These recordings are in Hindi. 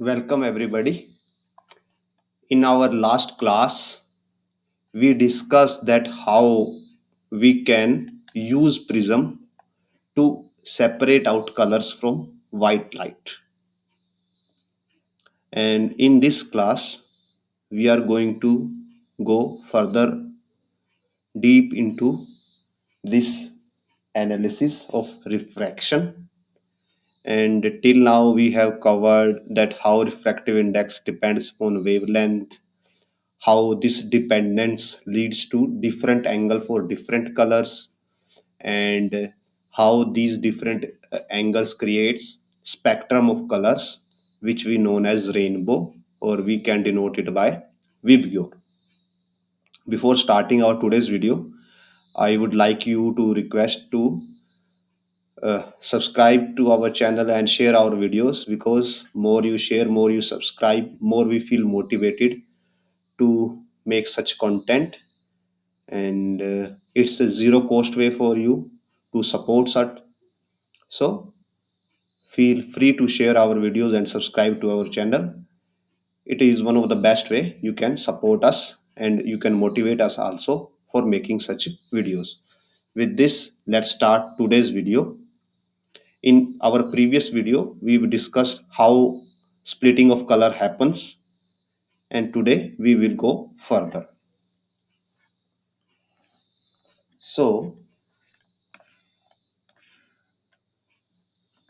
Welcome everybody. In our last class, we discussed that how we can use prism to separate out colors from white light. And in this class, we are going to go further deep into this analysis of refraction. And till now, we have covered that how refractive index depends on wavelength, how this dependence leads to different angle for different colors, and how these different angles creates spectrum of colors, which we known as rainbow, or we can denote it by Vibgyor. Before starting our today's video, I would like you to request to subscribe to our channel and share our videos, because more you share, more you subscribe, more we feel motivated to make such content. And it's a zero cost way for you to support us. So feel free to share our videos and subscribe to our channel. It is one of the best way you can support us, and you can motivate us also for making such videos. With this, let's start today's video. In our previous video, we've discussed how splitting of color happens, and today we will go further. So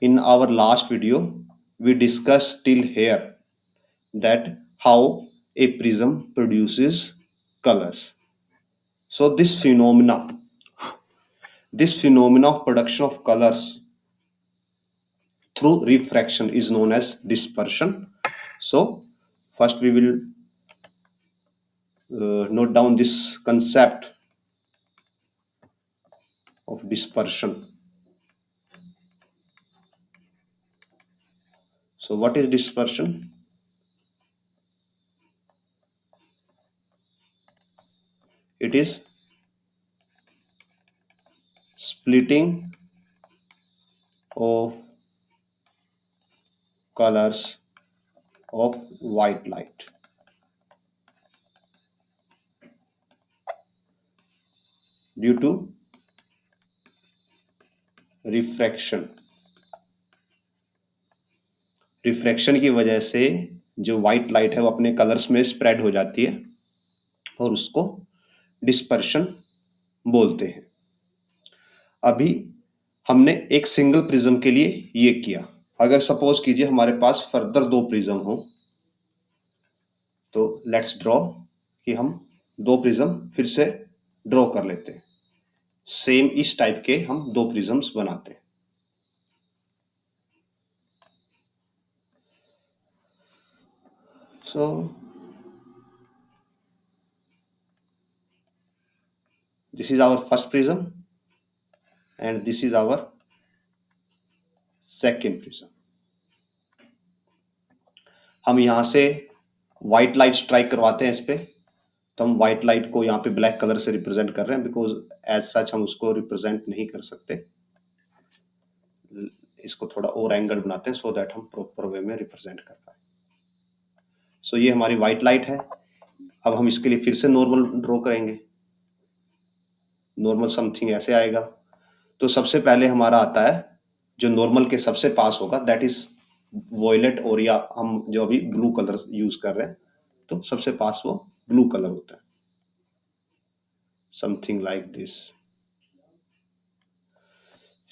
in our last video, we discussed till here that how a prism produces colors. So this phenomena of production of colors through refraction is known as dispersion. So first we will note down this concept of dispersion. So what is dispersion? It is splitting of colors of white light due to refraction. Refraction की वजह से जो वाइट लाइट है वो अपने कलर्स में स्प्रेड हो जाती है, और उसको डिस्पर्शन बोलते हैं. अभी हमने एक सिंगल प्रिज्म के लिए ये किया. अगर सपोज कीजिए हमारे पास फर्दर दो प्रिज्म हो, तो लेट्स ड्रॉ कि हम दो प्रिज्म फिर से ड्रॉ कर लेते हैं. सेम इस टाइप के हम दो प्रिज्म्स बनाते हैं. So this is our first prism and this is our second prism. हम यहाँ से व्हाइट लाइट स्ट्राइक करवाते हैं इस पे, तो हम व्हाइट लाइट को यहाँ पे ब्लैक कलर से रिप्रेजेंट कर रहे हैं, बिकॉज एज सच हम उसको रिप्रेजेंट नहीं कर सकते. इसको थोड़ा और एंगल बनाते हैं सो दैट हम प्रॉपर वे में रिप्रेजेंट कर पाए. सो ये हमारी व्हाइट लाइट है. अब हम इसके लिए फिर से नॉर्मल ड्रॉ करेंगे. नॉर्मल समथिंग ऐसे आएगा. तो सबसे पहले हमारा आता है जो नॉर्मल के सबसे पास होगा, दैट इज वॉयलेट, और या हम जो अभी ब्लू कलर यूज कर रहे हैं, तो सबसे पास वो ब्लू कलर होता है, समथिंग लाइक दिस.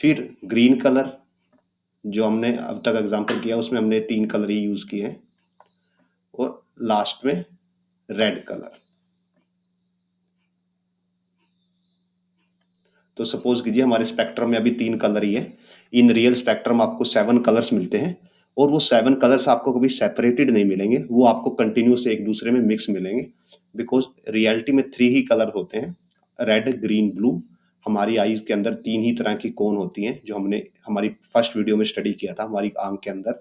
फिर ग्रीन कलर, जो हमने अब तक एग्जांपल किया उसमें हमने 3 कलर ही यूज किए हैं, और लास्ट में रेड कलर. तो सपोज कीजिए हमारे स्पेक्ट्रम में अभी 3 कलर ही है. इन रियल स्पेक्ट्रम आपको 7 कलर्स मिलते हैं, और वो 7 कलर्स आपको कभी सेपरेटेड नहीं मिलेंगे, वो आपको कंटिन्यूस एक दूसरे में मिक्स मिलेंगे, बिकॉज रियलिटी में 3 ही कलर होते हैं, रेड, ग्रीन, ब्लू. हमारी आईज के अंदर 3 ही तरह की कोन होती हैं, जो हमने हमारी फर्स्ट वीडियो में स्टडी किया था. हमारी आंख के अंदर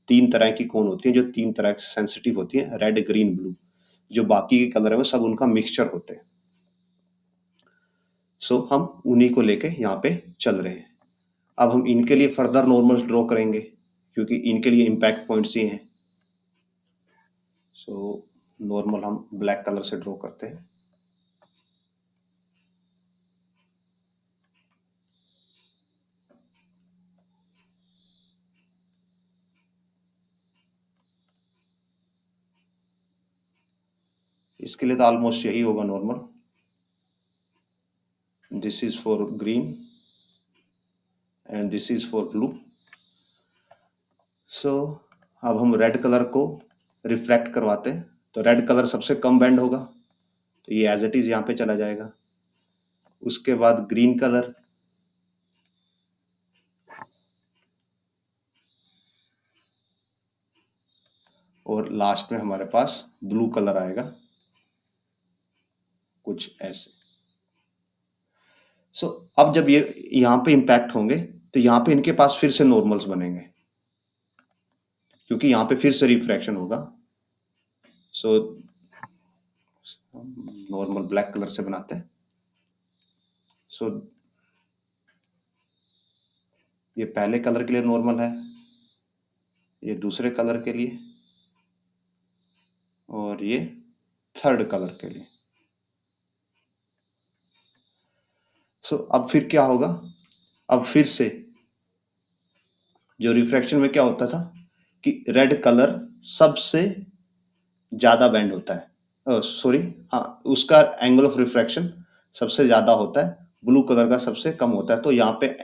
3 तरह की कोन होती हैं, जो 3 तरह से सेंसिटिव होती हैं, रेड, ग्रीन, ब्लू. जो बाकी के कलर है वो सब उनका मिक्सचर होते हैं. सो हम उन्हीं को लेके यहाँ पे चल रहे हैं. अब हम इनके लिए फर्दर नॉर्मल ड्रॉ करेंगे, क्योंकि इनके लिए इम्पैक्ट पॉइंट्स ही हैं. सो नॉर्मल हम ब्लैक कलर से ड्रॉ करते हैं। इसके लिए तो ऑलमोस्ट यही होगा normal. This is for green and this is for blue. So अब हम रेड कलर को रिफ्रैक्ट करवाते हैं, तो रेड कलर सबसे कम बेंड होगा, तो ये एज इट इज यहाँ पे चला जाएगा। उसके बाद ग्रीन कलर, और लास्ट में हमारे पास ब्लू कलर आएगा कुछ ऐसे। सो अब जब ये यहाँ पे इम्पैक्ट होंगे तो यहाँ पे इनके पास फिर से नॉर्मल्स बनेंगे, क्योंकि यहाँ पे फिर से रिफ्रैक्शन होगा। सो नॉर्मल ब्लैक कलर से बनाते हैं। सो ये पहले कलर के लिए नॉर्मल है, ये दूसरे कलर के लिए, और ये थर्ड कलर के लिए। सो अब फिर क्या होगा, अब फिर से जो रिफ्रैक्शन में क्या होता था कि रेड कलर सबसे ज्यादा बेंड होता है, सॉरी, हाँ, उसका एंगल ऑफ रिफ्रैक्शन सबसे ज्यादा होता है, ब्लू कलर का सबसे कम होता है। तो यहाँ पे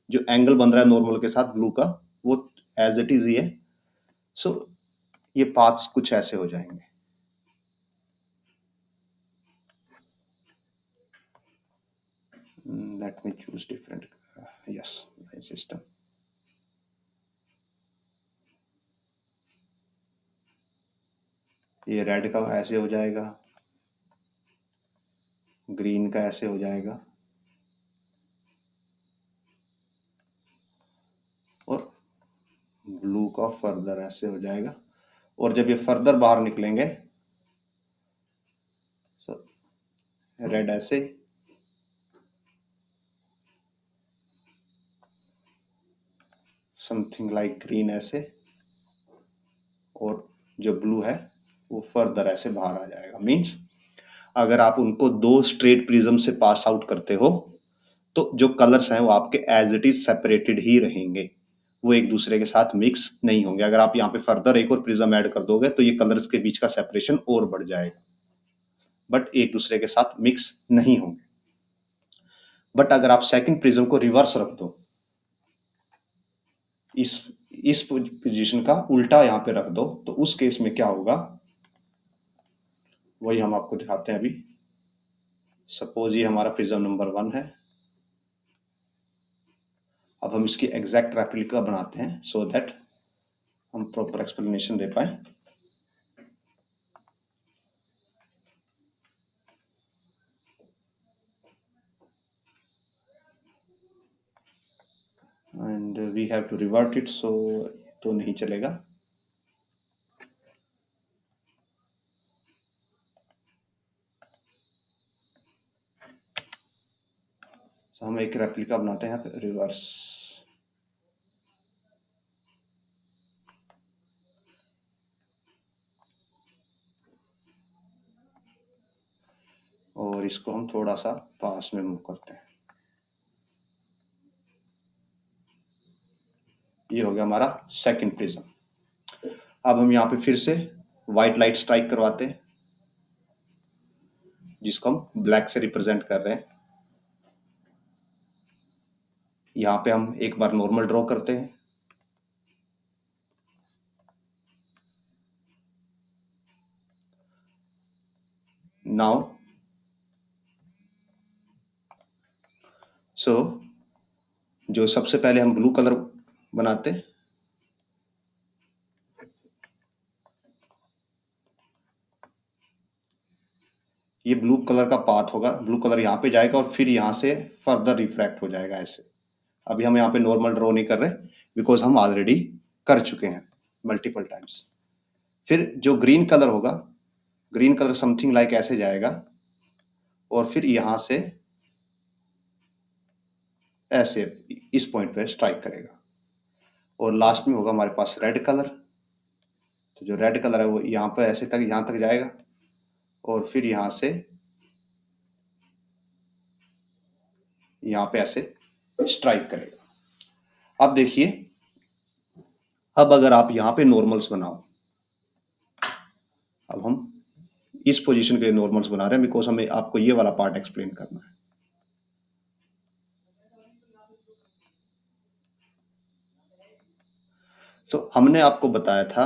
जो एंगल बन रहा है नॉर्मल के साथ ब्लू का, वो एज इट इज ही है। सो ये पाथ्स कुछ ऐसे हो जाएंगे। Late me choose different, yes, system. ये रेड का ऐसे हो जाएगा, ग्रीन का ऐसे हो जाएगा, और ब्लू का फर्दर ऐसे हो जाएगा। और जब ये फर्दर बाहर निकलेंगे, रेड ऐसे, समथिंग लाइक ग्रीन ऐसे, और जो ब्लू है वो फर्दर ऐसे बाहर आ जाएगा। मींस अगर आप उनको दो स्ट्रेट प्रिज्म से पास आउट करते हो तो जो कलर्स हैं वो आपके एज इट इज सेपरेटेड ही रहेंगे, वो एक दूसरे के साथ मिक्स नहीं होंगे। अगर आप यहाँ पे फर्दर एक और प्रिज्म ऐड कर दोगे तो ये कलर्स के बीच का सेपरेशन और बढ़ जाएगा, बट एक दूसरे के साथ मिक्स नहीं होंगे। बट अगर आप सेकंड प्रिज्म को रिवर्स रख दो, इस पोजीशन का उल्टा यहाँ पे रख दो, तो उस केस में क्या होगा वही हम आपको दिखाते हैं अभी। सपोज ये हमारा प्रिज्म नंबर 1 है। अब हम इसकी एग्जैक्ट रेप्लिका बनाते हैं सो दैट हम प्रॉपर एक्सप्लेनेशन दे पाए। And we have to revert it, so तो नहीं चलेगा। so हम एक रेप्लिका बनाते हैं यहाँ पे रिवर्स। और इसको हम थोड़ा सा पास में मूव करते हैं। ये हो गया हमारा सेकंड प्रिज्म। अब हम यहाँ पे फिर से व्हाइट लाइट स्ट्राइक करवाते हैं, जिसको हम ब्लैक से रिप्रेजेंट कर रहे हैं। यहाँ पे हम एक बार नॉर्मल ड्रॉ करते हैं। नाउ सो जो सबसे पहले हम ब्लू कलर बनाते हैं, ये ब्लू कलर का पाथ होगा, ब्लू कलर यहाँ पे जाएगा और फिर यहाँ से फर्दर रिफ्रैक्ट हो जाएगा ऐसे। अभी हम यहाँ पे नॉर्मल ड्रॉ नहीं कर रहे बिकॉज हम ऑलरेडी कर चुके हैं मल्टीपल टाइम्स। फिर जो ग्रीन कलर होगा, ग्रीन कलर समथिंग लाइक ऐसे जाएगा और फिर यहाँ से ऐसे इस पॉइंट पे स्ट्राइक करेगा। और लास्ट में होगा हमारे पास रेड कलर, तो जो रेड कलर है वो यहाँ पर ऐसे तक, यहाँ तक जाएगा और फिर यहाँ से यहाँ पे ऐसे स्ट्राइक करेगा। अब देखिए, अब अगर आप यहाँ पे नॉर्मल्स बनाओ, अब हम इस पोजीशन के नॉर्मल्स बना रहे हैं बिकॉज हमें आपको ये वाला पार्ट एक्सप्लेन करना है। तो हमने आपको बताया था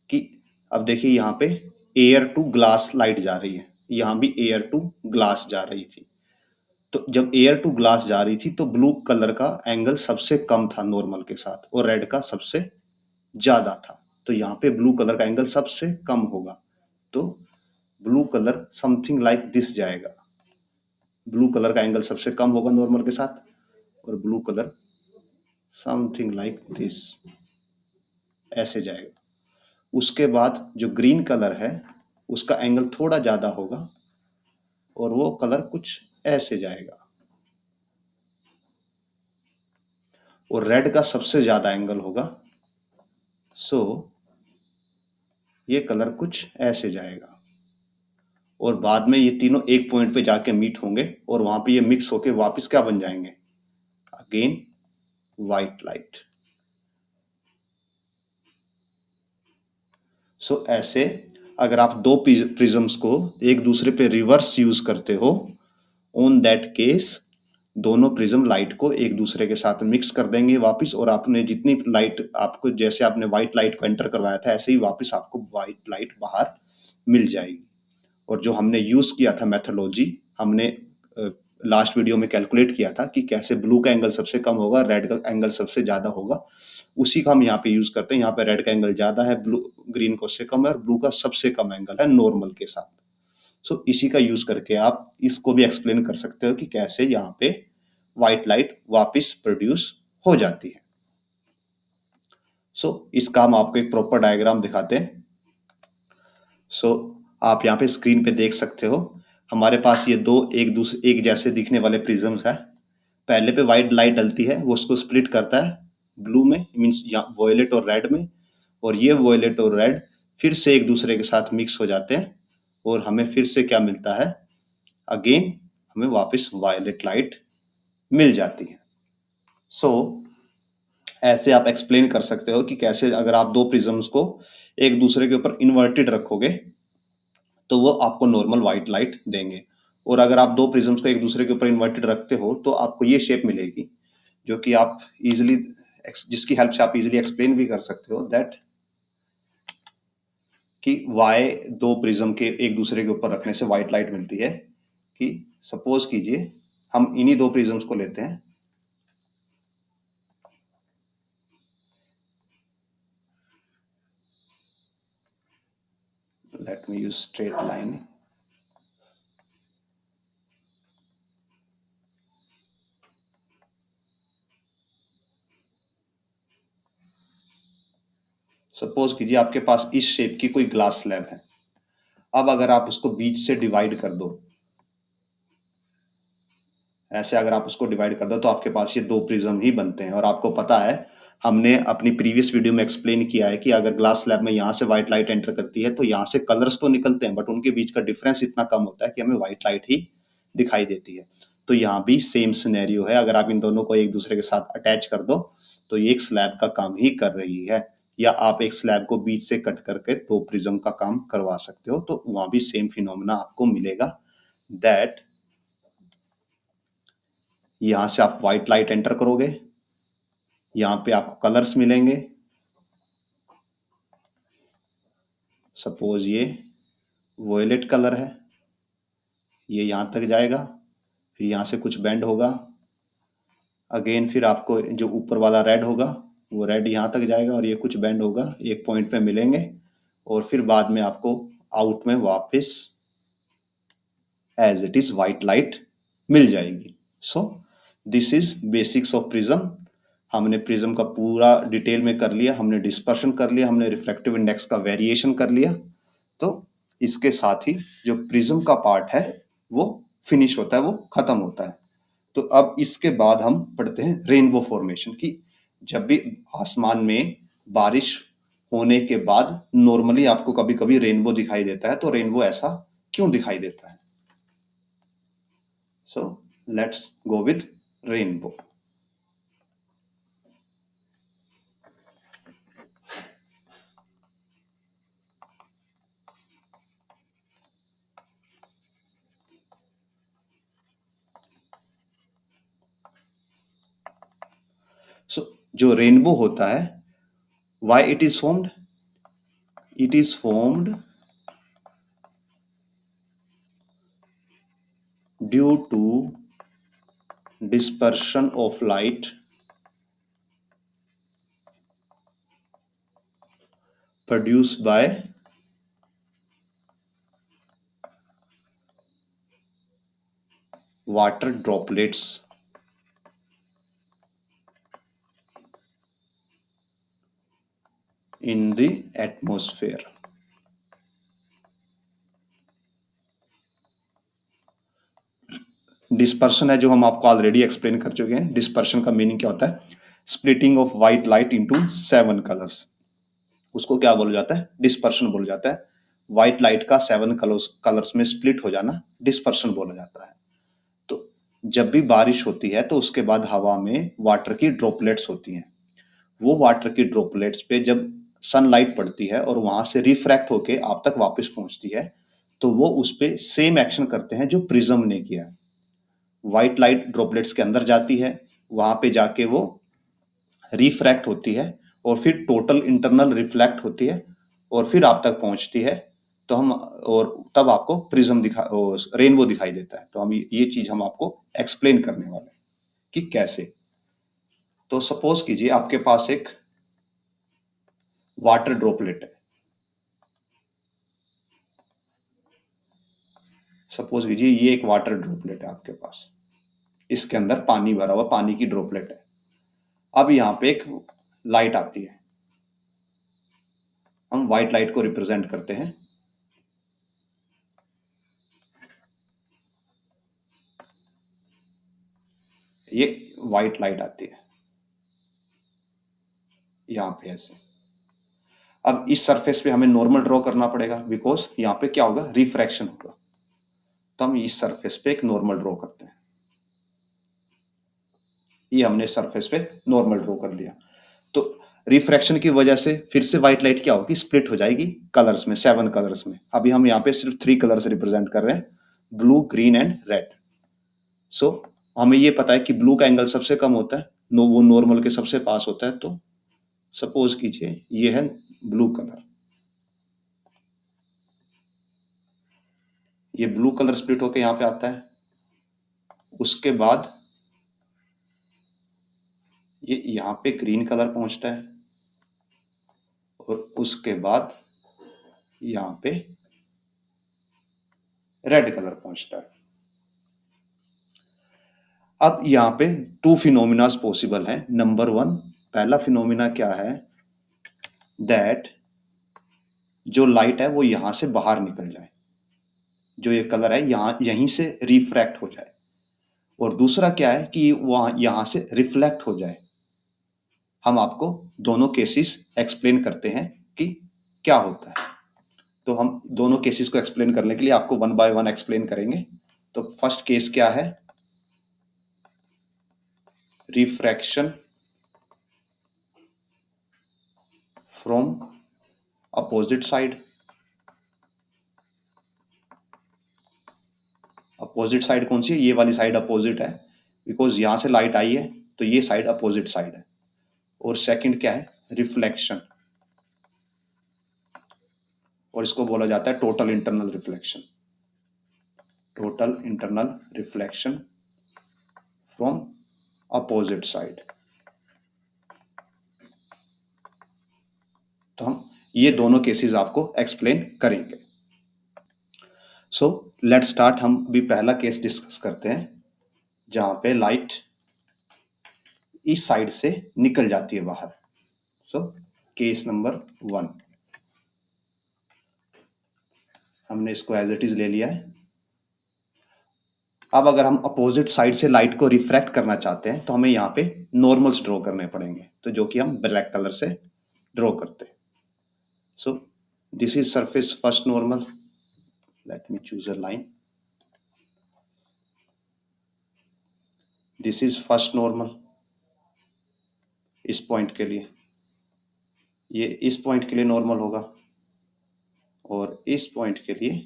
कि अब देखिए यहाँ पे एयर टू ग्लास लाइट जा रही है, यहाँ भी एयर टू ग्लास जा रही थी। तो जब एयर टू ग्लास जा रही थी तो ब्लू कलर का एंगल सबसे कम था नॉर्मल के साथ और रेड का सबसे ज्यादा था। तो यहाँ पे ब्लू कलर का एंगल सबसे कम होगा, तो blue colour something like this जाएगा। ब्लू कलर का एंगल सबसे कम होगा नॉर्मल के साथ और blue colour something like this ऐसे जाएगा। उसके बाद जो ग्रीन कलर है उसका एंगल थोड़ा ज्यादा होगा और वो कलर कुछ ऐसे जाएगा और रेड का सबसे ज्यादा एंगल होगा, सो ये कलर कुछ ऐसे जाएगा और बाद में ये तीनों एक पॉइंट पे जाके मीट होंगे और वहां पे ये मिक्स होके वापस क्या बन जाएंगे, अगेन व्हाइट लाइट। सो ऐसे अगर आप दो प्रिज्म्स को एक दूसरे पे रिवर्स यूज करते हो, ऑन दैट केस दोनों प्रिज्म लाइट को एक दूसरे के साथ मिक्स कर देंगे वापस, और आपने जितनी लाइट आपको, जैसे आपने व्हाइट लाइट को एंटर करवाया था ऐसे ही वापस आपको व्हाइट लाइट बाहर मिल जाएगी। और जो हमने यूज किया था मेथोडोलॉजी, हमने लास्ट वीडियो में कैलकुलेट किया था कि कैसे ब्लू का एंगल सबसे कम होगा, रेड का एंगल सबसे ज्यादा होगा, उसी का हम यहाँ पे यूज करते हैं। यहाँ पे रेड का एंगल ज्यादा है, ब्लू ग्रीन को उससे कम है और ब्लू का सबसे कम एंगल है नॉर्मल के साथ। सो इसी का यूज करके आप इसको भी एक्सप्लेन कर सकते हो कि कैसे यहाँ पे व्हाइट लाइट वापस प्रोड्यूस हो जाती है। सो इसका हम आपको एक प्रॉपर डायग्राम दिखाते हैं। सो आप यहाँ पे स्क्रीन पे देख सकते हो, हमारे पास ये दो एक जैसे दिखने वाले प्रिज्म्स है। पहले पे व्हाइट लाइट डलती है, वो उसको स्प्लिट करता है ब्लू में, मीन्स वॉयलेट और रेड में, और ये वॉयलेट और रेड फिर से एक दूसरे के साथ मिक्स हो जाते हैं और हमें फिर से क्या मिलता है, अगेन हमें वापस वायलेट लाइट मिल जाती है। सो ऐसे आप एक्सप्लेन कर सकते हो कि कैसे अगर आप दो प्रिज्म्स को एक दूसरे के ऊपर इन्वर्टेड रखोगे तो वो आपको नॉर्मल व्हाइट लाइट देंगे, और अगर आप दो प्रिज्म्स को एक दूसरे के ऊपर इन्वर्टेड रखते हो तो आपको ये शेप मिलेगी, जो कि आप इजिली, जिसकी हेल्प से आप इजिली एक्सप्लेन भी कर सकते हो दैट कि वाई दो प्रिज्म के एक दूसरे के ऊपर रखने से व्हाइट लाइट मिलती है। कि सपोज कीजिए हम इन्हीं दो प्रिज्म्स को लेते हैं, let me use straight line. Suppose कीजिए आपके पास इस शेप की कोई ग्लास स्लैब है। अब अगर आप उसको बीच से डिवाइड कर दो, ऐसे अगर आप उसको डिवाइड कर दो तो आपके पास ये दो प्रिज्म ही बनते हैं। और आपको पता है, हमने अपनी प्रीवियस वीडियो में एक्सप्लेन किया है कि अगर ग्लास स्लैब में यहाँ से व्हाइट लाइट एंटर करती है तो यहाँ से कलर्स तो निकलते हैं बट उनके बीच का डिफरेंस इतना कम होता है कि हमें व्हाइट लाइट ही दिखाई देती है। तो यहाँ भी सेम सिनेरियो है, अगर आप इन दोनों को एक दूसरे के साथ अटैच कर दो तो ये एक स्लैब का काम ही कर रही है, या आप एक स्लैब को बीच से कट करके दो प्रिज्म का काम करवा सकते हो, तो वहां भी सेम फिनोमेना आपको मिलेगा। दैट यहां से आप व्हाइट लाइट एंटर करोगे, यहाँ पे आपको कलर्स मिलेंगे। सपोज ये वोयलेट कलर है, ये यहाँ तक जाएगा, फिर यहाँ से कुछ बेंड होगा, अगेन फिर आपको जो ऊपर वाला रेड होगा वो रेड यहाँ तक जाएगा और ये कुछ बेंड होगा, एक पॉइंट पे मिलेंगे और फिर बाद में आपको आउट में वापस as it is white light मिल जाएगी। So this is basics of prism. हमने प्रिज्म का पूरा डिटेल में कर लिया, हमने डिस्पर्शन कर लिया, हमने रिफ्लेक्टिव इंडेक्स का वेरिएशन कर लिया। तो इसके साथ ही जो प्रिज्म का पार्ट है वो फिनिश होता है, वो खत्म होता है। तो अब इसके बाद हम पढ़ते हैं रेनबो फॉर्मेशन की। जब भी आसमान में बारिश होने के बाद नॉर्मली आपको कभी कभी रेनबो दिखाई देता है, तो रेनबो ऐसा क्यों दिखाई देता है? So let's go with rainbow. So जो रेनबो होता है, why it is formed? It is formed due to dispersion of light produced by water droplets in the atmosphere। Dispersion है जो हम आपको ऑलरेडी एक्सप्लेन कर चुके हैं। डिस्पर्शन का मीनिंग क्या होता है? Splitting of white light into 7 colours, उसको क्या बोला जाता है? डिस्पर्शन बोला जाता है। व्हाइट लाइट का 7 कलर्स में स्प्लिट हो जाना डिस्पर्शन बोला जाता है। तो जब भी बारिश होती है तो उसके बाद हवा में वाटर की ड्रॉपलेट्स होती हैं। वो वाटर की ड्रॉपलेट्स पे जब सनलाइट पड़ती है और वहां से रिफ्रैक्ट होके आप तक वापस पहुंचती है, तो वो उस पे सेम एक्शन करते हैं जो प्रिज्म ने किया। व्हाइट लाइट ड्रॉपलेट्स के अंदर जाती है, वहां पे जाके वो रिफ्रैक्ट होती है और फिर टोटल इंटरनल रिफ्लेक्ट होती है और फिर आप तक पहुंचती है। तो हम और तब आपको प्रिज्म रेनबो दिखाई देता है। तो हम ये चीज हम आपको एक्सप्लेन करने वाले हैं कि कैसे। तो सपोज कीजिए आपके पास एक वाटर ड्रॉपलेट है। सपोज कीजिए ये एक वाटर ड्रॉपलेट है आपके पास, इसके अंदर पानी भरा हुआ, पानी की ड्रॉपलेट है। अब यहाँ पे एक लाइट आती है, हम व्हाइट लाइट को रिप्रेजेंट करते हैं। ये व्हाइट लाइट आती है यहाँ पे ऐसे। अब इस सरफेस पे हमें नॉर्मल ड्रॉ करना पड़ेगा, बिकॉज यहाँ पे क्या होगा? रिफ्रैक्शन होगा। तो हम इस सरफेस पे एक नॉर्मल ड्रॉ करते हैं। ये हमने सरफेस पे नॉर्मल ड्रॉ कर दिया। तो रिफ्रैक्शन की वजह से फिर से व्हाइट लाइट क्या होगी? स्प्लिट हो जाएगी कलर्स में, 7 कलर्स में। अभी हम यहाँ पे सिर्फ 3 कलर्स रिप्रेजेंट कर रहे हैं, ब्लू, ग्रीन एंड रेड। सो हमें ये पता है कि ब्लू का एंगल सबसे कम होता है, वो नॉर्मल के सबसे पास होता है। तो सपोज कीजिए ये है ब्लू कलर, ये ब्लू कलर स्प्लिट होके यहाँ पे आता है। उसके बाद ये यहाँ पे ग्रीन कलर पहुंचता है और उसके बाद यहाँ पे रेड कलर पहुंचता है। अब यहाँ पे 2 फिनोमिनास पॉसिबल हैं। नंबर 1, पहला फिनोमिना क्या है? दैट जो लाइट है वो यहां से बाहर निकल जाए, जो ये कलर है यहीं से रिफ्रैक्ट हो जाए। और दूसरा क्या है कि वहां यहां से रिफ्लेक्ट हो जाए। हम आपको दोनों केसेस एक्सप्लेन करते हैं कि क्या होता है। तो हम दोनों केसेस को एक्सप्लेन करने के लिए आपको वन बाय वन एक्सप्लेन करेंगे। तो फर्स्ट केस क्या है? Refraction from opposite side. Opposite side कौन सी है? ये वाली साइड अपोजिट है, बिकॉज यहां से लाइट आई है तो ये साइड अपोजिट साइड है। और सेकंड क्या है? रिफ्लेक्शन, और इसको बोला जाता है total internal reflection. Total internal reflection from opposite side. तो हम ये दोनों केसेस आपको एक्सप्लेन करेंगे। So let start. हम भी पहला केस डिस्कस करते हैं जहां पे लाइट इस साइड से निकल जाती है बाहर। सो केस नंबर 1, हमने इसको एज इट इज ले लिया है। अब अगर हम अपोजिट साइड से लाइट को रिफ्रैक्ट करना चाहते हैं तो हमें यहाँ पे नॉर्मल्स ड्रॉ करने पड़ेंगे, तो जो कि हम ब्लैक कलर से ड्रॉ करते हैं। So this is surface first normal. Let me choose a line. This is first normal इस पॉइंट के लिए, ये इस पॉइंट के लिए नॉर्मल होगा और इस पॉइंट के लिए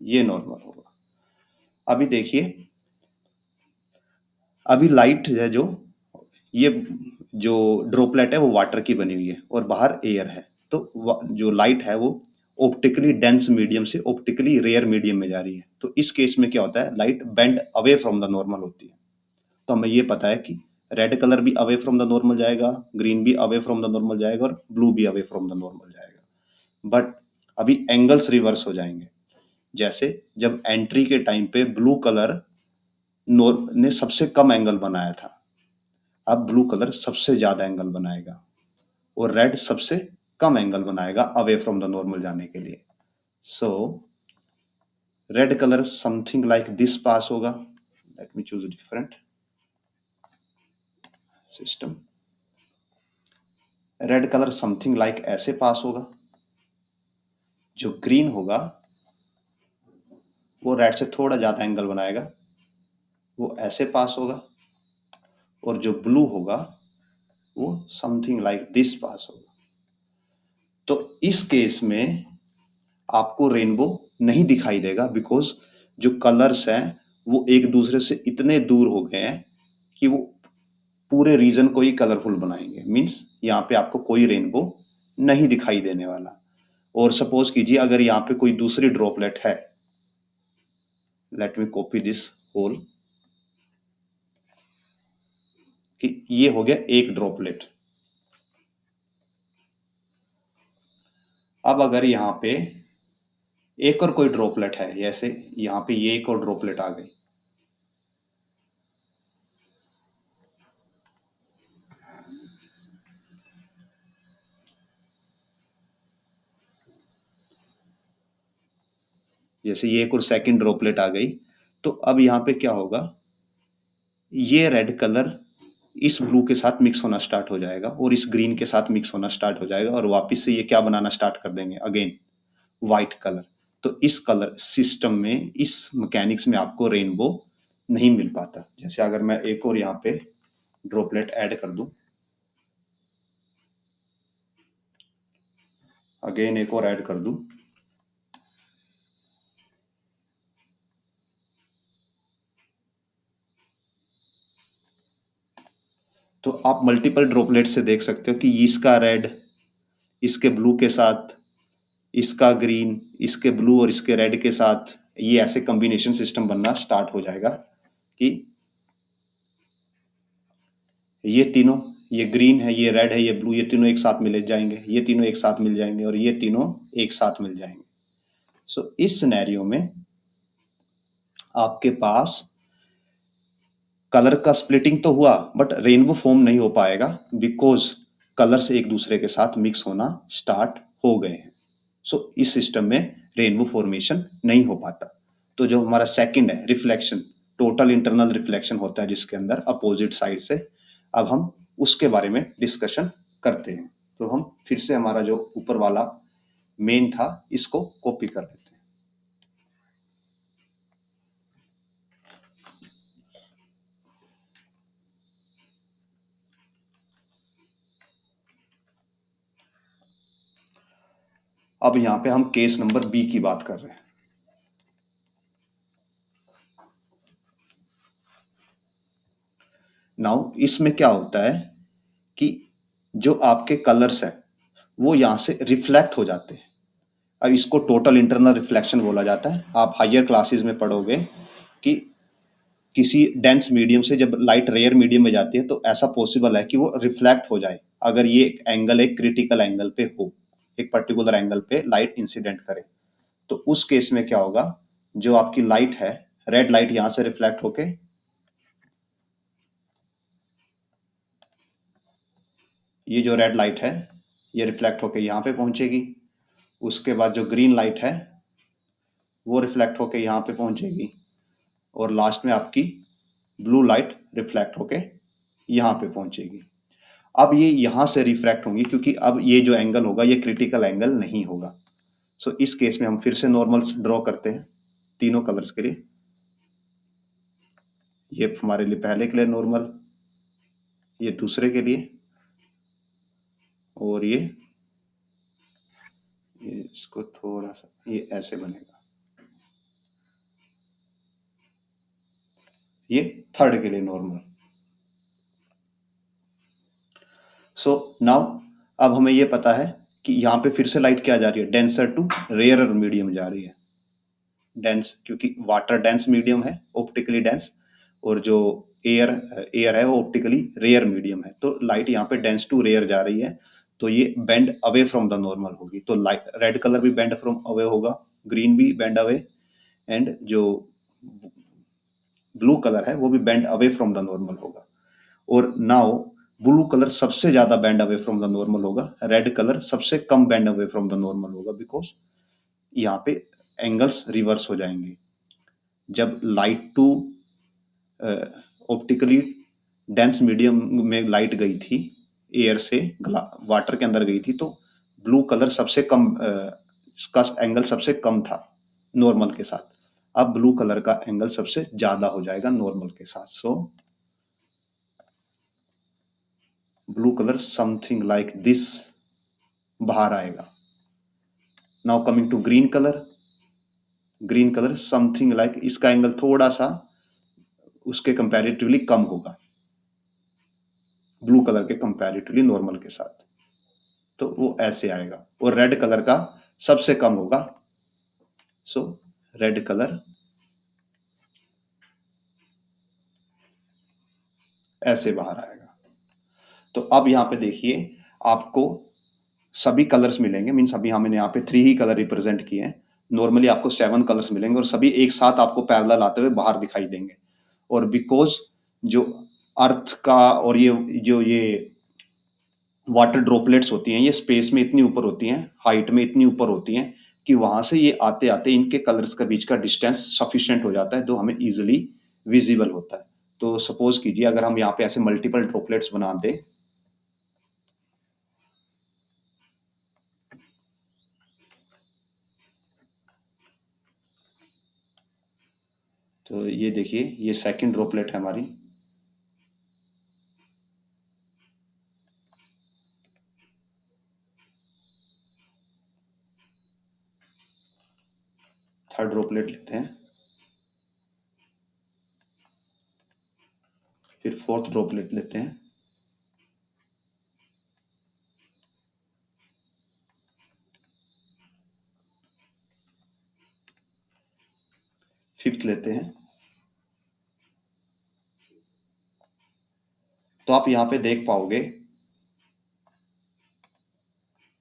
ये नॉर्मल होगा। अभी देखिए, अभी लाइट है जो ये जो ड्रॉपलेट है वो वाटर की बनी हुई है और बाहर एयर है, तो जो लाइट है वो ऑप्टिकली डेंस मीडियम से ऑप्टिकली रेयर मीडियम में जा रही है। तो इस केस में क्या होता है, light bend away from the normal होती है। तो हमें ये पता है कि रेड कलर भी अवे फ्रॉम द नॉर्मल जाएगा, ग्रीन भी अवे फ्रॉम द नॉर्मल जाएगा और ब्लू भी अवे फ्रॉम द नॉर्मल जाएगा। बट अभी एंगल्स रिवर्स हो जाएंगे। जैसे जब एंट्री के टाइम पे ब्लू कलर ने सबसे कम एंगल बनाया था, अब ब्लू कलर सबसे ज्यादा एंगल बनाएगा और रेड सबसे कम एंगल बनाएगा अवे फ्रॉम द नॉर्मल जाने के लिए। So red colour something like this pass होगा। Let me choose different system. Red colour something like ऐसे पास होगा। जो ग्रीन होगा वो रेड से थोड़ा ज्यादा एंगल बनाएगा, वो ऐसे पास होगा। और जो ब्लू होगा वो समथिंग लाइक दिस पास होगा। तो इस केस में आपको रेनबो नहीं दिखाई देगा, बिकॉज जो कलर्स हैं वो एक दूसरे से इतने दूर हो गए हैं कि वो पूरे रीजन को ही कलरफुल बनाएंगे। मीन्स यहाँ पे आपको कोई रेनबो नहीं दिखाई देने वाला। और सपोज कीजिए अगर यहाँ पे कोई दूसरी ड्रॉपलेट है, let me copy this whole, कि ये हो गया एक ड्रॉपलेट। अब अगर यहाँ पे एक और कोई ड्रॉपलेट है, जैसे यहाँ पे ये एक और ड्रॉपलेट आ गई, जैसे ये एक और सेकंड ड्रॉपलेट आ गई, तो अब यहाँ पे क्या होगा, ये रेड कलर इस ब्लू के साथ मिक्स होना स्टार्ट हो जाएगा और इस ग्रीन के साथ मिक्स होना स्टार्ट हो जाएगा और वापस से ये क्या बनाना स्टार्ट कर देंगे, अगेन व्हाइट कलर। तो इस कलर सिस्टम में, इस मैकेनिक्स में आपको रेनबो नहीं मिल पाता। जैसे अगर मैं एक और यहाँ पे ड्रॉपलेट ऐड कर दूं, अगेन एक और ऐड कर दूं, तो आप मल्टीपल ड्रॉपलेट से देख सकते हो कि इसका रेड इसके ब्लू के साथ, इसका ग्रीन इसके ब्लू और इसके रेड के साथ, ये ऐसे कॉम्बिनेशन सिस्टम बनना स्टार्ट हो जाएगा कि ये तीनों, ये ग्रीन है, ये रेड है, ये ब्लू, ये तीनों एक साथ मिल जाएंगे, ये तीनों एक साथ मिल जाएंगे और ये तीनों एक साथ मिल जाएंगे। सो इस सिनेरियो में आपके पास कलर का स्प्लिटिंग तो हुआ बट रेनबो फॉर्म नहीं हो पाएगा, बिकॉज कलर्स एक दूसरे के साथ मिक्स होना स्टार्ट हो गए हैं। सो इस सिस्टम में रेनबो फॉर्मेशन नहीं हो पाता। तो जो हमारा सेकंड है रिफ्लेक्शन, टोटल इंटरनल रिफ्लेक्शन होता है जिसके अंदर अपोजिट साइड से, अब हम उसके बारे में डिस्कशन करते हैं। तो हम फिर से हमारा जो ऊपर वाला मेन था इसको कॉपी कर देते हैं। अब यहाँ पे हम केस नंबर बी की बात कर रहे हैं। नाउ इसमें क्या होता है कि जो आपके कलर्स हैं वो यहाँ से रिफ्लेक्ट हो जाते हैं। अब इसको टोटल इंटरनल रिफ्लेक्शन बोला जाता है। आप हायर क्लासेस में पढ़ोगे कि किसी डेंस मीडियम से जब लाइट रेयर मीडियम में जाती है तो ऐसा पॉसिबल है कि वो रिफ्लेक्ट हो जाए, अगर ये एंगल एक क्रिटिकल एंगल पे हो, एक पर्टिकुलर एंगल पे लाइट इंसिडेंट करे। तो उस केस में क्या होगा, जो आपकी लाइट है, रेड लाइट यहाँ से रिफ्लेक्ट होके ये जो रेड लाइट है ये रिफ्लेक्ट होके यहाँ पे पहुंचेगी। उसके बाद जो ग्रीन लाइट है वो रिफ्लेक्ट होके यहाँ पे पहुंचेगी और लास्ट में आपकी ब्लू लाइट रिफ्लेक्ट होके यहाँ पे पहुंचेगी। अब ये यहाँ से रिफ्रैक्ट होंगी, क्योंकि अब ये जो एंगल होगा ये क्रिटिकल एंगल नहीं होगा। सो इस केस में हम फिर से नॉर्मल ड्रॉ करते हैं तीनों कलर्स के लिए। ये हमारे लिए पहले के लिए नॉर्मल, ये दूसरे के लिए, और ये इसको थोड़ा सा ये ऐसे बनेगा, ये थर्ड के लिए नॉर्मल। सो नाउ अब हमें ये पता है कि यहाँ पे फिर से लाइट क्या जा रही है, डेंसर टू रेयरर मीडियम जा रही है। डेंस, क्योंकि वाटर डेंस मीडियम है, ऑप्टिकली डेंस, और जो एयर एयर है वो ऑप्टिकली रेयर मीडियम है। तो लाइट यहाँ पे डेंस टू रेयर जा रही है, तो ये bend away from the normal होगी। तो लाइट रेड कलर भी बेंड फ्रॉम अवे होगा, ग्रीन भी बेंड अवे, एंड जो ब्लू कलर है वो भी bend away from the normal होगा। और नाउ ब्लू कलर सबसे ज्यादा bend away from the normal होगा, रेड कलर सबसे कम bend away from the normal होगा, बिकॉज यहाँ पे एंगल्स रिवर्स हो जाएंगे। जब light to optically dense medium में लाइट गई थी, एयर से वाटर के अंदर गई थी, तो ब्लू कलर सबसे कम इसका एंगल सबसे कम था नॉर्मल के साथ। अब ब्लू कलर का एंगल सबसे ज्यादा हो जाएगा नॉर्मल के साथ। So blue colour something like this बाहर आएगा। Now coming to green colour, green colour something like, इसका एंगल थोड़ा सा उसके कंपैरेटिवली कम होगा ब्लू कलर के कंपैरेटिवली नॉर्मल के साथ, तो वो ऐसे आएगा। और रेड कलर का सबसे कम होगा, सो रेड कलर ऐसे बाहर आएगा। तो अब यहाँ पे देखिए आपको सभी कलर्स मिलेंगे, मीन्स अभी हमने यहाँ पे 3 ही कलर रिप्रेजेंट किए हैं। नॉर्मली आपको 7 कलर्स मिलेंगे और सभी एक साथ आपको पैरेलल आते हुए बाहर दिखाई देंगे। और बिकॉज जो अर्थ का और ये वाटर ड्रॉपलेट्स होती हैं, ये स्पेस में इतनी ऊपर होती हैं, हाइट में इतनी ऊपर होती हैं कि वहां से ये आते आते इनके कलर्स के बीच का डिस्टेंस सफिशिएंट हो जाता है, जो हमें इजिली विजिबल होता है। तो सपोज कीजिए अगर हम यहाँ पे ऐसे मल्टीपल ड्रॉपलेट्स बना दें, तो ये देखिए ये सेकंड ड्रॉपलेट है हमारी, थर्ड ड्रॉपलेट लेते हैं, फिर फोर्थ ड्रॉपलेट लेते हैं, फिफ्थ लेते हैं। तो आप यहाँ पे देख पाओगे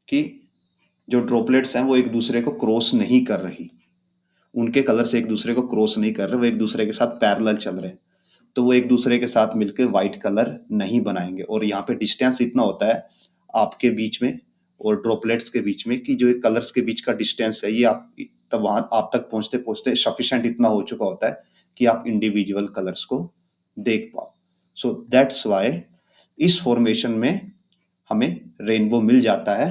कि जो ड्रॉपलेट्स हैं वो एक दूसरे को क्रॉस नहीं कर रही, उनके कलर से एक दूसरे को क्रॉस नहीं कर रहे, वो एक दूसरे के साथ पैरेलल चल रहे हैं। तो वो एक दूसरे के साथ मिलकर व्हाइट कलर नहीं बनाएंगे। और यहाँ पे डिस्टेंस इतना होता है आपके बीच में और ड्रॉपलेट्स के बीच में कि जो कलर्स के बीच का डिस्टेंस है, ये आप तब वहां आप तक पहुंचते पहुंचते सफिशिएंट इतना हो चुका होता है कि आप इंडिविजुअल कलर्स को देख पाओ। सो दैट्स वाई इस फॉर्मेशन में हमें रेनबो मिल जाता है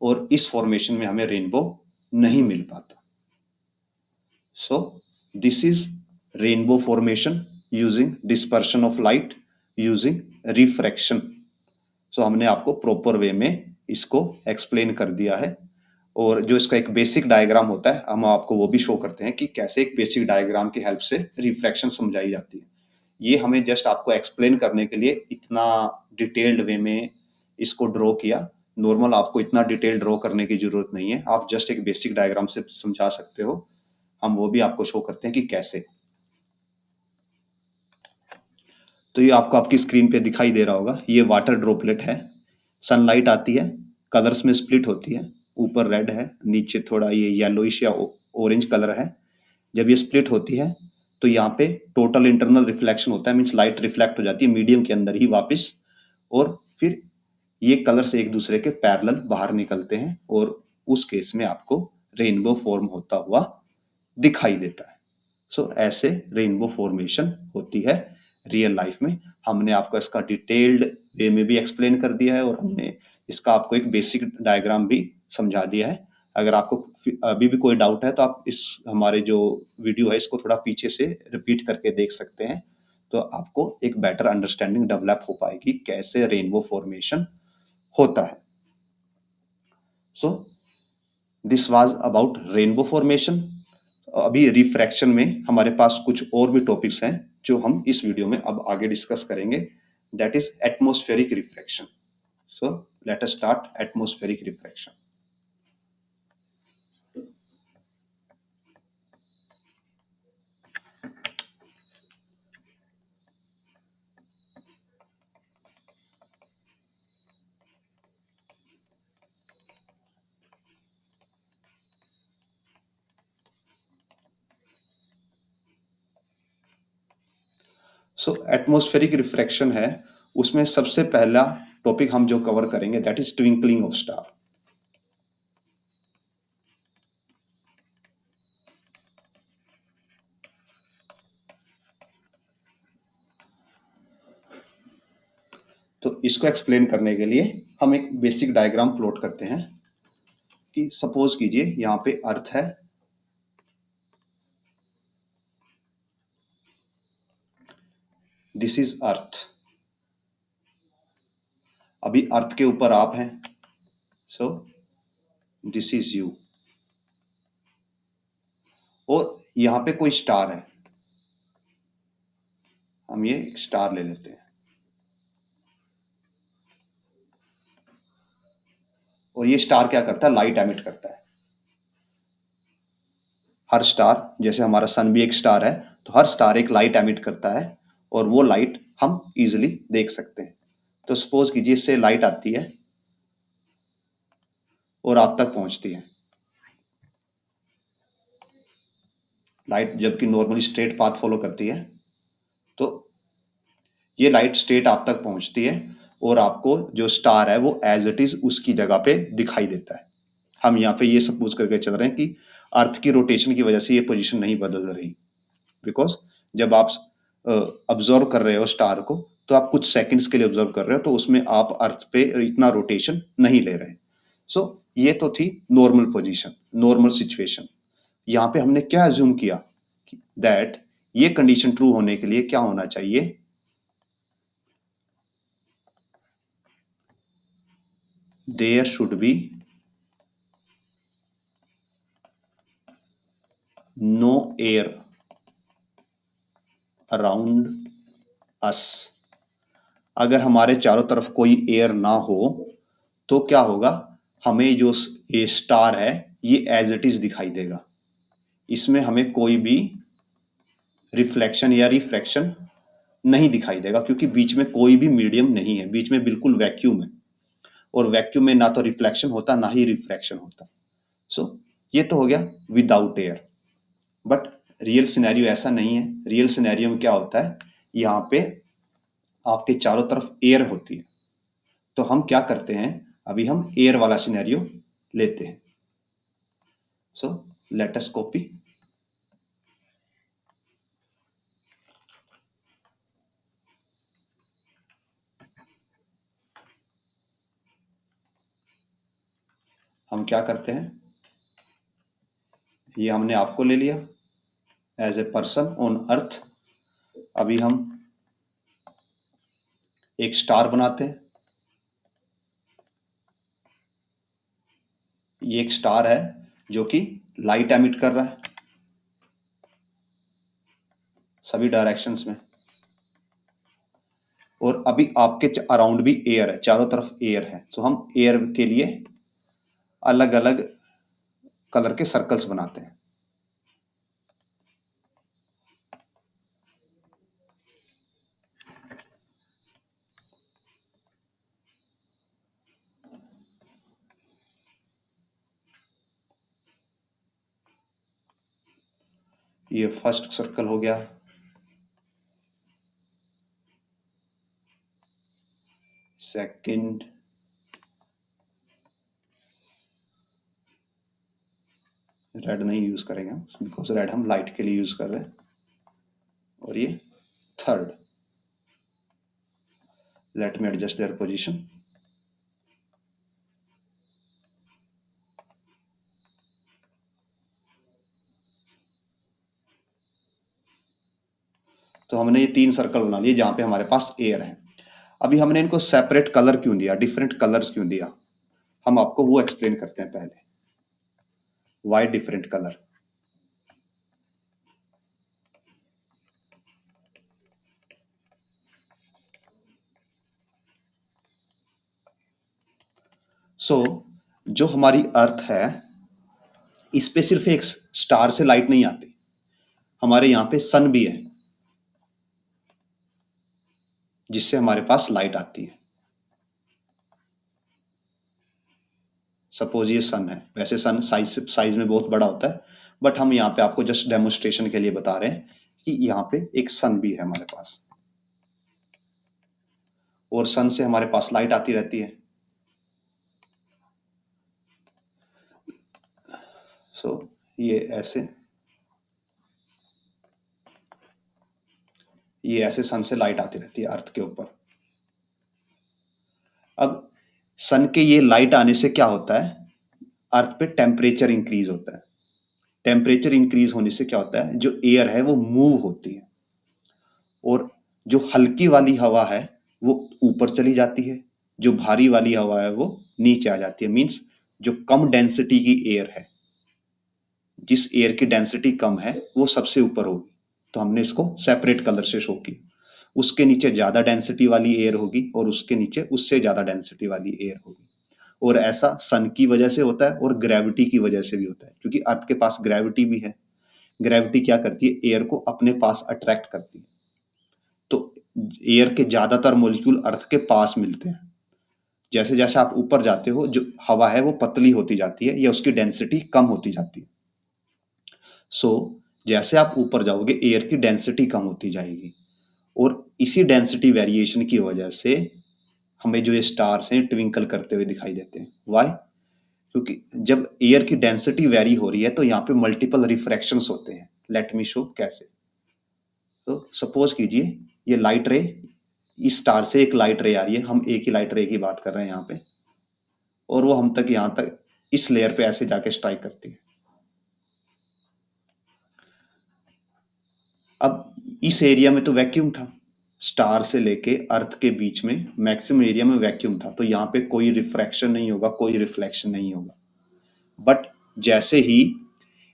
और इस फॉर्मेशन में हमें रेनबो नहीं मिल पाता। So this is rainbow formation using dispersion of light using refraction. So हमने आपको प्रॉपर वे में इसको एक्सप्लेन कर दिया है। और जो इसका एक बेसिक डायग्राम होता है हम आपको वो भी शो करते हैं कि कैसे एक बेसिक डायग्राम की हेल्प से रिफ्रैक्शन समझाई जाती है। ये हमें जस्ट आपको एक्सप्लेन करने के लिए इतना डिटेल्ड वे में इसको ड्रॉ किया। नॉर्मल आपको इतना डिटेल ड्रॉ करने की जरूरत नहीं है, आप जस्ट एक बेसिक डायग्राम से समझा सकते हो। हम वो भी आपको शो करते हैं कि कैसे। तो ये आपको आपकी स्क्रीन पे दिखाई दे रहा होगा, ये वाटर ड्रॉपलेट है, सनलाइट आती है, कलर्स में स्प्लिट होती है, ऊपर रेड है, नीचे थोड़ा ये येलोइश या ऑरेंज कलर है। जब ये स्प्लिट होती है तो यहाँ पे टोटल इंटरनल रिफ्लेक्शन होता है, मीन्स लाइट रिफ्लेक्ट हो जाती है मीडियम के अंदर ही वापस, और फिर ये कलर से एक दूसरे के पैरेलल बाहर निकलते हैं और उस केस में आपको रेनबो फॉर्म होता हुआ दिखाई देता है। सो ऐसे रेनबो फॉर्मेशन होती है रियल लाइफ में। हमने आपको इसका डिटेल्ड वे में भी एक्सप्लेन कर दिया है और हमने इसका आपको एक बेसिक डायग्राम भी समझा दिया है। अगर आपको अभी भी कोई डाउट है तो आप इस हमारे जो वीडियो है इसको थोड़ा पीछे से रिपीट करके देख सकते हैं, तो आपको एक बेटर अंडरस्टैंडिंग डेवलप हो पाएगी कैसे रेनबो फॉर्मेशन होता है। So this was about rainbow formation. अभी रिफ्रैक्शन में हमारे पास कुछ और भी टॉपिक्स हैं जो हम इस वीडियो में अब आगे डिस्कस करेंगे, that is atmospheric refraction. So let us start atmospheric refraction. So atmospheric refraction है, उसमें सबसे पहला टॉपिक हम जो कवर करेंगे that is twinkling of star. तो इसको एक्सप्लेन करने के लिए हम एक बेसिक डायग्राम प्लॉट करते हैं कि सपोज कीजिए यहाँ पे अर्थ है, दिस इज अर्थ। अभी अर्थ के ऊपर आप हैं, सो दिस इज यू, और यहाँ पे कोई स्टार है, हम ये एक स्टार ले लेते हैं, और ये स्टार क्या करता है, लाइट एमिट करता है। हर स्टार, जैसे हमारा सन भी एक स्टार है, तो हर स्टार एक लाइट एमिट करता है और वो लाइट हम इजिली देख सकते हैं। तो सपोज कीजिए इससे लाइट आती है और आप तक पहुंचती है। लाइट जबकि नॉर्मली स्ट्रेट पाथ फॉलो करती है, तो ये लाइट स्ट्रेट आप तक पहुंचती है और आपको जो स्टार है वो एज इट इज उसकी जगह पे दिखाई देता है। हम यहाँ पे ये सपोज करके चल रहे हैं कि अर्थ की रोटेशन की वजह से ये पोजीशन नहीं बदल रही, बिकॉज जब आप ऑब्जर्व कर रहे हो स्टार को तो आप कुछ सेकंड्स के लिए ऑब्जर्व कर रहे हो, तो उसमें आप अर्थ पे इतना रोटेशन नहीं ले रहे। सो ये तो थी नॉर्मल पोजीशन, नॉर्मल सिचुएशन। यहाँ पे हमने क्या अज्यूम किया दैट ये कंडीशन ट्रू होने के लिए क्या होना चाहिए, there should be no air around us. अगर हमारे चारों तरफ कोई एयर ना हो तो क्या होगा, हमें जो ये स्टार है ये एज इट इज दिखाई देगा, इसमें हमें कोई भी रिफ्लेक्शन या रिफ्रैक्शन नहीं दिखाई देगा, क्योंकि बीच में कोई भी मीडियम नहीं है, बीच में बिल्कुल वैक्यूम है, और वैक्यूम में ना तो रिफ्लेक्शन होता ना ही रिफ्रैक्शन होता। सो ये तो हो गया without air. But real scenario ऐसा नहीं है। रियल सिनेरियो में क्या होता है, यहाँ पे आपके चारों तरफ एयर होती है, तो हम क्या करते हैं, अभी हम एयर वाला सिनेरियो लेते हैं। So let us copy. हम क्या करते हैं, ये हमने आपको ले लिया as a person on earth. अभी हम एक स्टार बनाते हैं, ये एक स्टार है जो कि लाइट एमिट कर रहा है सभी डायरेक्शंस में, और अभी आपके अराउंड भी एयर है, चारों तरफ एयर है, तो हम एयर के लिए अलग अलग कलर के सर्कल्स बनाते हैं। ये फर्स्ट सर्कल हो गया, सेकंड, रेड नहीं यूज करेंगे बिकॉज रेड हम लाइट के लिए यूज कर रहे हैं, और ये third. Let me adjust their position. तो हमने ये 3 सर्कल बना लिए जहां पे हमारे पास एयर है। अभी हमने इनको सेपरेट कलर क्यों दिया, डिफरेंट कलर्स क्यों दिया, हम आपको वो एक्सप्लेन करते हैं पहले। Y different colour? सो जो हमारी अर्थ है, इस पे सिर्फ एक स्टार से लाइट नहीं आती, हमारे यहाँ पे सन भी है जिससे हमारे पास लाइट आती है। सपोज ये सन है, वैसे सन साइज में बहुत बड़ा होता है, बट हम यहाँ पे आपको जस्ट डेमोन्स्ट्रेशन के लिए बता रहे हैं कि यहाँ पे एक सन भी है हमारे पास, और सन से हमारे पास लाइट आती रहती है। सो ये ऐसे सन से लाइट आती रहती है अर्थ के ऊपर। अब सन के ये लाइट आने से क्या होता है, अर्थ पे टेम्परेचर इंक्रीज होता है। टेम्परेचर इंक्रीज होने से क्या होता है, जो एयर है वो मूव होती है, और जो हल्की वाली हवा है वो ऊपर चली जाती है, जो भारी वाली हवा है वो नीचे आ जाती है। मीन्स जो कम डेंसिटी की एयर है, जिस एयर की डेंसिटी कम है वो सबसे ऊपर होगी, तो हमने इसको सेपरेट कलर से शो किया। उसके नीचे ज्यादा डेंसिटी वाली एयर होगी और उसके नीचे उससे ज्यादा डेंसिटी वाली एयर होगी। और ऐसा सन की वजह से होता है और ग्रेविटी की वजह से भी होता है, क्योंकि अर्थ के पास ग्रेविटी भी है। ग्रेविटी क्या करती है, एयर को अपने पास अट्रैक्ट करती है। तो एयर के ज्यादातर मॉलिक्यूल अर्थ के पास मिलते हैं। जैसे जैसे आप ऊपर जाते हो, जो हवा है वो पतली होती जाती है या उसकी डेंसिटी कम होती जाती है। सो जैसे आप ऊपर जाओगे एयर की डेंसिटी कम होती जाएगी, और इसी डेंसिटी वेरिएशन की वजह से हमें जो ये स्टार्स हैं ट्विंकल करते हुए दिखाई देते हैं। वाई? क्योंकि जब एयर की डेंसिटी वेरी हो रही है तो यहाँ पे मल्टीपल रिफ्रैक्शंस होते हैं। लेट मी शो कैसे। तो सपोज कीजिए ये लाइट रे, इस स्टार से एक लाइट रे आ रही है, हम एक ही लाइट रे की बात कर रहे हैं यहाँ पे, और वो हम तक यहाँ तक इस लेयर पे ऐसे जाके स्ट्राइक करती है। अब इस एरिया में तो वैक्यूम था, स्टार से लेके अर्थ के बीच में मैक्सिमम एरिया में वैक्यूम था, तो यहाँ पे कोई रिफ्रैक्शन नहीं होगा, कोई रिफ्लेक्शन नहीं होगा। बट जैसे ही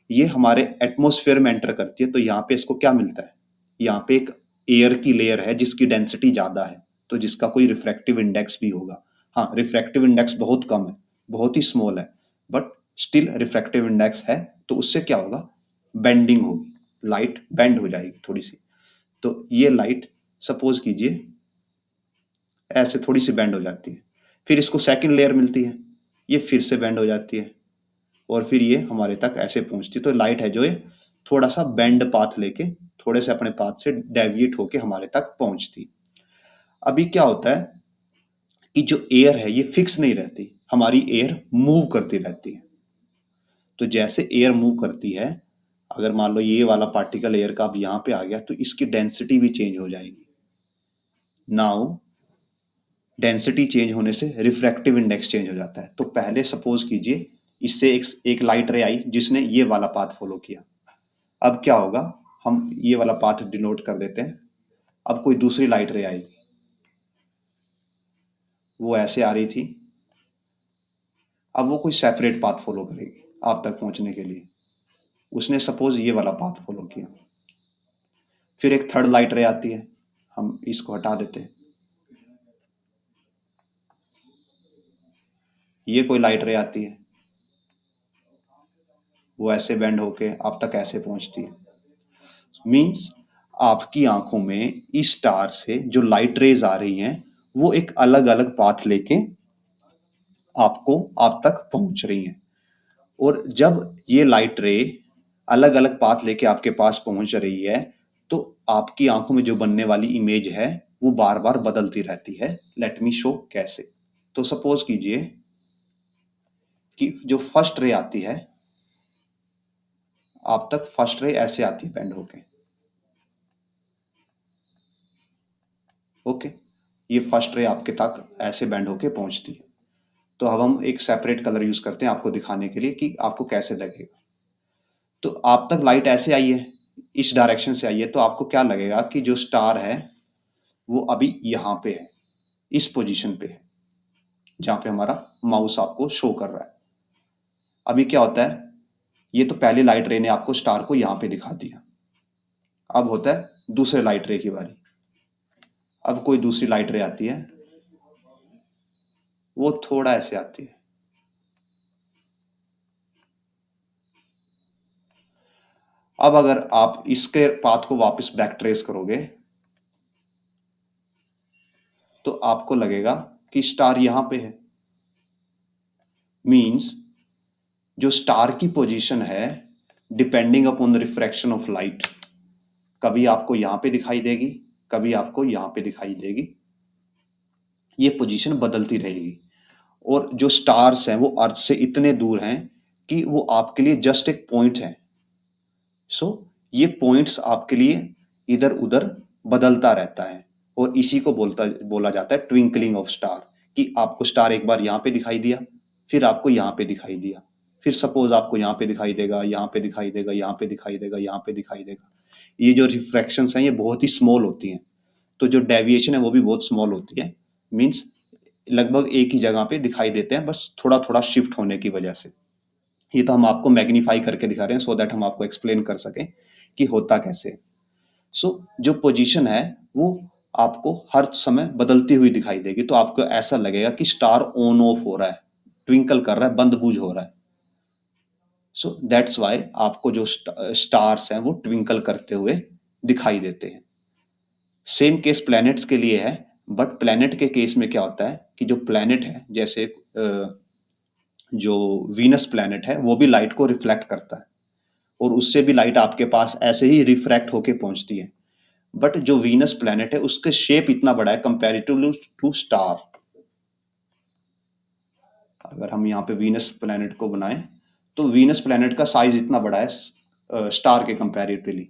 ये हमारे एटमॉस्फेयर में एंटर करती है तो यहाँ पे इसको क्या मिलता है, यहाँ पे एक एयर की लेयर है जिसकी डेंसिटी ज्यादा है, तो जिसका कोई रिफ्रैक्टिव इंडेक्स भी होगा। हाँ, रिफ्रैक्टिव इंडेक्स बहुत कम है, बहुत ही स्मॉल है, बट स्टिल रिफ्रैक्टिव इंडेक्स है। तो उससे क्या होगा, बेंडिंग होगी, लाइट बेंड हो जाएगी थोड़ी सी। तो ये लाइट सपोज कीजिए ऐसे थोड़ी सी बेंड हो जाती है, फिर इसको सेकंड लेयर मिलती है, ये फिर से बेंड हो जाती है, और फिर ये हमारे तक ऐसे पहुंचती है। तो लाइट है जो ये थोड़ा सा बेंड पाथ लेके, थोड़े से अपने पाथ से डेविएट होके हमारे तक पहुंचती। अभी क्या होता है कि जो एयर है ये फिक्स नहीं रहती, हमारी एयर मूव करती रहती है। तो जैसे एयर मूव करती है, अगर मान लो ये वाला पार्टिकल एयर का अब यहाँ पे आ गया तो इसकी डेंसिटी भी चेंज हो जाएगी। नाउ डेंसिटी चेंज होने से रिफ्रैक्टिव इंडेक्स चेंज हो जाता है। तो पहले सपोज कीजिए इससे एक लाइट रे आई जिसने ये वाला पाथ फॉलो किया। अब क्या होगा, हम ये वाला पाथ डिनोट कर देते हैं। अब कोई दूसरी लाइट रे आएगी, वो ऐसे आ रही थी, अब वो कोई सेपरेट पाथ फॉलो करेगी आप तक पहुंचने के लिए। उसने सपोज ये वाला पाथ फॉलो किया, फिर एक थर्ड लाइट रे आती है, हम इसको हटा देते हैं, ये कोई लाइट रे आती है, वो ऐसे बेंड होके आप तक ऐसे पहुंचती है। मीन्स आपकी आंखों में इस स्टार से जो लाइट रेज आ रही हैं वो एक अलग अलग पाथ लेके आप तक पहुंच रही हैं। और जब ये लाइट रे अलग अलग पाथ लेके आपके पास पहुंच रही है तो आपकी आंखों में जो बनने वाली इमेज है वो बार बार बदलती रहती है। लेट मी शो कैसे। तो सपोज कीजिए कि जो फर्स्ट रे आती है आप तक, फर्स्ट रे ऐसे आती है बेंड होके, ओके। ये फर्स्ट रे आपके तक ऐसे बैंड होके पहुंचती है। तो अब हम एक सेपरेट कलर यूज करते हैं आपको दिखाने के लिए कि आपको कैसे लगेगा। तो आप तक लाइट ऐसे आई है, इस डायरेक्शन से आई है, तो आपको क्या लगेगा कि जो स्टार है वो अभी यहाँ पे है, इस पोजीशन पे है जहाँ पे हमारा माउस आपको शो कर रहा है। अभी क्या होता है, ये तो पहली लाइट रे ने आपको स्टार को यहाँ पे दिखा दिया। अब होता है दूसरे लाइट रे की बारी। अब कोई दूसरी लाइट रे आती है, वो थोड़ा ऐसे आती है। अब अगर आप इसके पाथ को वापस बैक ट्रेस करोगे तो आपको लगेगा कि स्टार यहां पे है। मींस जो स्टार की पोजीशन है depending upon the refraction of light, कभी आपको यहां पे दिखाई देगी, कभी आपको यहां पे दिखाई देगी। ये पोजीशन बदलती रहेगी। और जो स्टार्स हैं वो अर्थ से इतने दूर हैं कि वो आपके लिए जस्ट एक पॉइंट है। सो ये पॉइंट्स आपके लिए इधर उधर बदलता रहता है, और इसी को बोला जाता है ट्विंकलिंग ऑफ स्टार। कि आपको स्टार एक बार यहाँ पे दिखाई दिया, फिर आपको यहाँ पे दिखाई दिया, फिर सपोज आपको यहाँ पे दिखाई देगा, यहाँ पे दिखाई देगा, यहाँ पे दिखाई देगा, यहाँ पे दिखाई देगा। ये जो रिफ्रैक्शंस हैं ये बहुत ही स्मॉल होती हैं, तो जो डेविएशन है वो भी बहुत स्मॉल होती है। मीन्स लगभग एक ही जगह पे दिखाई देते हैं, बस थोड़ा थोड़ा शिफ्ट होने की वजह से। ये तो हम आपको मैग्नीफाई करके दिखा रहे हैं सो दैट हम आपको एक्सप्लेन कर सकें कि होता कैसे। सो जो पोजीशन है वो आपको हर समय बदलती हुई दिखाई देगी, तो आपको ऐसा लगेगा कि स्टार ऑन ऑफ हो रहा है, ट्विंकल कर रहा है, बंद बूझ हो रहा है। सो दैट्स वाई आपको जो स्टार्स हैं वो ट्विंकल करते हुए दिखाई देते हैं। सेम केस प्लैनेट्स के लिए है, बट प्लैनेट के केस में क्या होता है कि जो प्लैनेट है, जैसे जो वीनस प्लैनेट है वो भी लाइट को रिफ्लेक्ट करता है, और उससे भी लाइट आपके पास ऐसे ही रिफ्रैक्ट होके पहुंचती है। बट जो वीनस प्लैनेट है उसका शेप इतना बड़ा है कंपैरेटिवली टू स्टार। अगर हम यहाँ पे वीनस प्लैनेट को बनाएं तो वीनस प्लैनेट का साइज इतना बड़ा है स्टार के कंपैरेटिवली।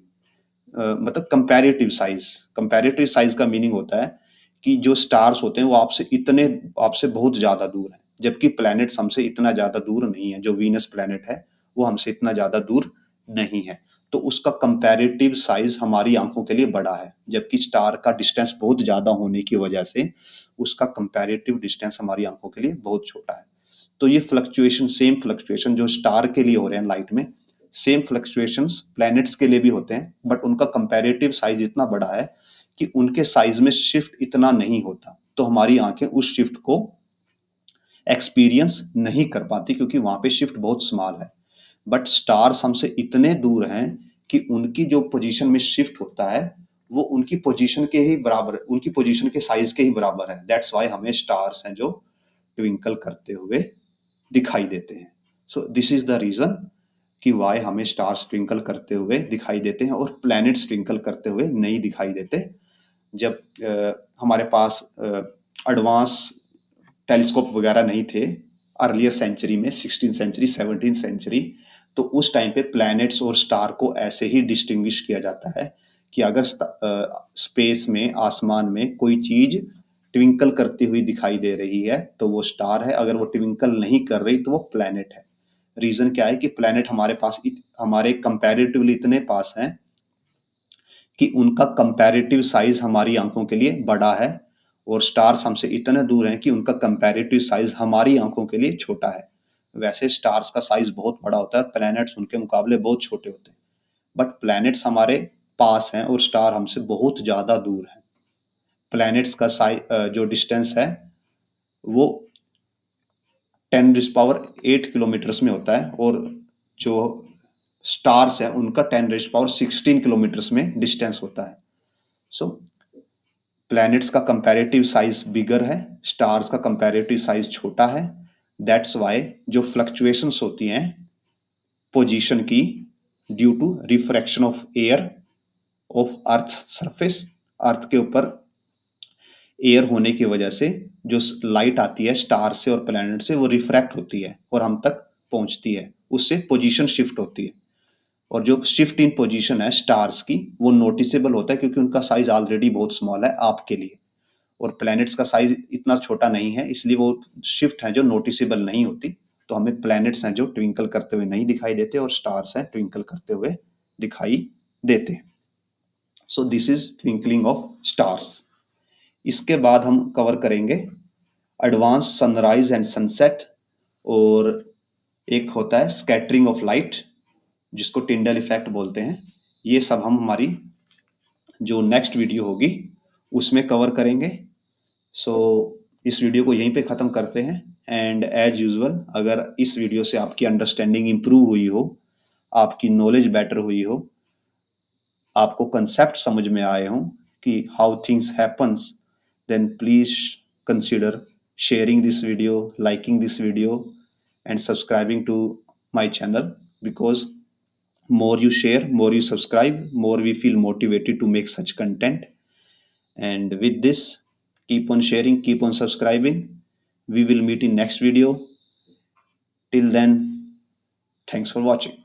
मतलब कंपैरेटिव साइज का मीनिंग होता है कि जो स्टार्स होते हैं वो आपसे बहुत ज्यादा दूर हैं, जबकि प्लैनेट्स हमसे इतना ज्यादा दूर नहीं है। जो वीनस प्लैनेट है वो हमसे इतना ज्यादा दूर नहीं है, तो उसका कंपैरेटिव साइज हमारी आंखों के लिए बड़ा है, जबकि स्टार का डिस्टेंस बहुत ज्यादा होने की वजह से उसका कंपैरेटिव डिस्टेंस हमारी आंखों के लिए बहुत छोटा है। तो ये फ्लक्चुएशन, सेम फ्लक्चुएशन जो स्टार के लिए हो रहे हैं लाइट में, सेम फ्लक्चुएशंस प्लैनेट्स के लिए भी होते हैं, बट उनका कंपैरेटिव साइज इतना बड़ा है कि उनके साइज में शिफ्ट इतना नहीं होता, तो हमारी आंखें उस शिफ्ट को एक्सपीरियंस नहीं कर पाती क्योंकि वहां पे शिफ्ट बहुत स्मॉल है। बट स्टार्स हमसे इतने दूर हैं कि उनकी जो पोजीशन में शिफ्ट होता है वो उनकी पोजीशन के ही बराबर, उनकी पोजीशन के साइज के ही बराबर है। दैट्स वाई हमें स्टार्स हैं जो ट्विंकल करते हुए दिखाई देते हैं। So this is the reason कि वाई हमें स्टार्स ट्विंकल करते हुए दिखाई देते हैं और प्लैनेट्स ट्विंकल करते हुए नहीं दिखाई देते। जब हमारे पास एडवांस टेलीस्कोप वगैरह नहीं थे अर्लियर सेंचुरी में, 16th सेंचुरी 17th सेंचुरी, तो उस टाइम पे प्लैनेट्स और स्टार को ऐसे ही डिस्टिंग्विश किया जाता है कि अगर स्पेस में, आसमान में कोई चीज ट्विंकल करती हुई दिखाई दे रही है तो वो स्टार है, अगर वो ट्विंकल नहीं कर रही तो वो प्लैनेट है। रीजन क्या है कि प्लैनेट हमारे कंपैरेटिवली इतने पास हैं कि उनका कंपैरेटिव साइज हमारी आंखों के लिए बड़ा है, और स्टार्स हमसे इतने दूर हैं कि उनका कंपैरेटिव साइज हमारी आंखों के लिए छोटा है। वैसे स्टार्स का साइज बहुत बड़ा होता है, प्लैनेट्स उनके मुकाबले बहुत छोटे होते हैं। बट प्लैनेट्स हमारे पास हैं और स्टार हमसे बहुत ज़्यादा दूर हैं। प्लैनेट्स का जो डिस्टेंस है वो 10⁸ में होता है, और जो स्टार्स हैं उनका 10⁻16 में डिस्टेंस होता है। सो प्लैनेट्स का कंपैरेटिव साइज बिगर है, स्टार्स का कंपैरेटिव साइज छोटा है। दैट्स वाई जो फ्लक्चुएशंस होती हैं पोजीशन की due to refraction of air of earth surface, earth के ऊपर एयर होने की वजह से जो लाइट आती है स्टार से और प्लैनेट से वो रिफ्रैक्ट होती है और हम तक पहुंचती है, उससे पोजीशन शिफ्ट होती है। और जो शिफ्ट इन पोजीशन है स्टार्स की वो नोटिसेबल होता है क्योंकि उनका साइज ऑलरेडी बहुत स्मॉल है आपके लिए, और प्लैनेट्स का साइज इतना छोटा नहीं है, इसलिए वो शिफ्ट है जो नोटिसेबल नहीं होती। तो हमें प्लैनेट्स हैं जो ट्विंकल करते हुए नहीं दिखाई देते और स्टार्स हैं ट्विंकल करते हुए दिखाई देते। सो this is twinkling of stars. इसके बाद हम कवर करेंगे एडवांस सनराइज एंड सनसेट, और एक होता है स्कैटरिंग ऑफ लाइट जिसको टिंडल इफेक्ट बोलते हैं। ये सब हम हमारी जो नेक्स्ट वीडियो होगी उसमें कवर करेंगे। सो इस वीडियो को यहीं पे ख़त्म करते हैं। एंड एज यूजुअल, अगर इस वीडियो से आपकी अंडरस्टैंडिंग इम्प्रूव हुई हो, आपकी नॉलेज बेटर हुई हो, आपको कंसेप्ट समझ में आए हों कि how things happens, then please consider sharing this video, liking this video, and subscribing to my channel, because more you share, more you subscribe, more we feel motivated to make such content. And with this, keep on sharing, keep on subscribing. We will meet in next video. Till then, thanks for watching.